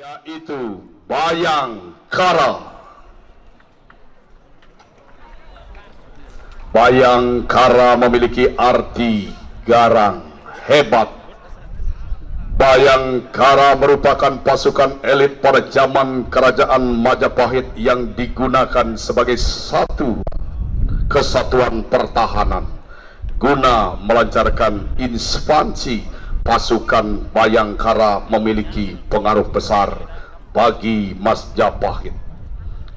yaitu Bhayangkara. Bhayangkara memiliki arti garang, hebat. Bhayangkara merupakan pasukan elit pada zaman Kerajaan Majapahit yang digunakan sebagai satu kesatuan pertahanan guna melancarkan ekspansi. Pasukan Bhayangkara memiliki pengaruh besar bagi Majapahit.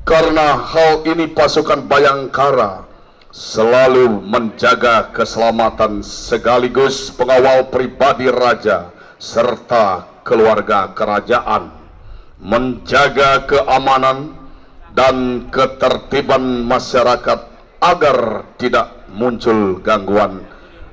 Karena hal ini, pasukan Bhayangkara selalu menjaga keselamatan sekaligus pengawal pribadi raja serta keluarga kerajaan, menjaga keamanan dan ketertiban masyarakat agar tidak muncul gangguan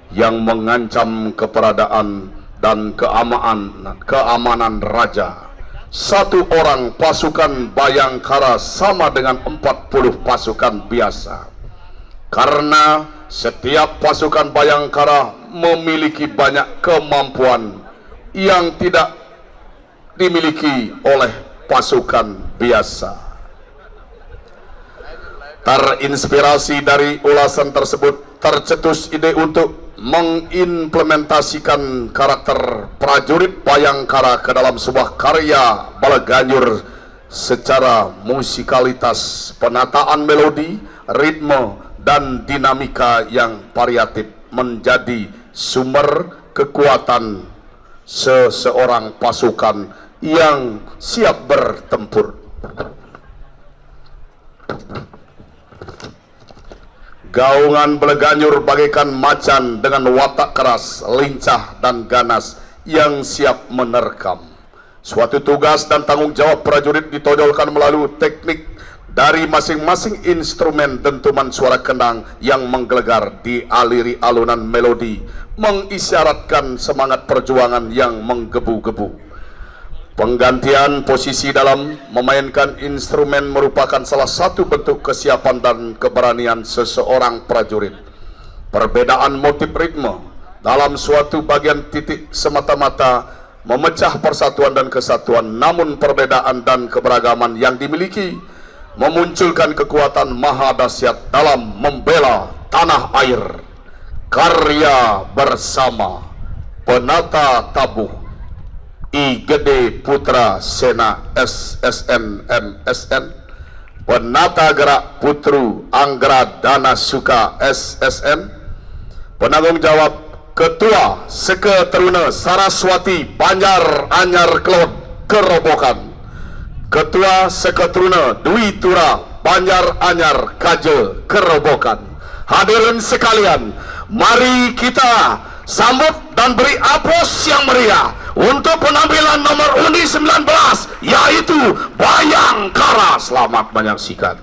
yang mengancam keberadaan dan keamanan raja. Satu orang pasukan Bhayangkara sama dengan 40 pasukan biasa, karena setiap pasukan Bhayangkara memiliki banyak kemampuan yang tidak dimiliki oleh pasukan biasa. Terinspirasi dari ulasan tersebut, tercetus ide untuk mengimplementasikan karakter prajurit Bhayangkara ke dalam sebuah karya Baleganjur secara musikalitas, penataan melodi, ritme, dan dinamika yang variatif menjadi sumber kekuatan seseorang pasukan yang siap bertempur. Gaungan Baleganjur bagaikan macan dengan watak keras, lincah, dan ganas yang siap menerkam. Suatu tugas dan tanggung jawab prajurit ditonjolkan melalui teknik dari masing-masing instrumen dentuman suara kendang yang menggelegar dialiri alunan melodi, mengisyaratkan semangat perjuangan yang menggebu-gebu. Penggantian posisi dalam memainkan instrumen merupakan salah satu bentuk kesiapan dan keberanian seseorang prajurit. Perbedaan motif ritme dalam suatu bagian titik semata-mata memecah persatuan dan kesatuan, namun perbedaan dan keberagaman yang dimiliki memunculkan kekuatan maha dahsyat dalam membela tanah air. Karya bersama penata tabuh I Gede Putra Sena SSN MSN, penata gerak Putru Anggra Dana Suka SSN, penanggung jawab Ketua Seketeruna Saraswati Banjar Anyar Kerobokan, Ketua Seketeruna Dwi Tura Banjar Anyar Kerobokan. Hadirin sekalian, mari kita sambut dan beri aplaus yang meriah untuk penampilan nomor undi 19, yaitu Bhayangkara. Selamat menyaksikan.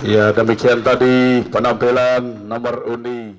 Ya, demikian tadi penampilan nomor undi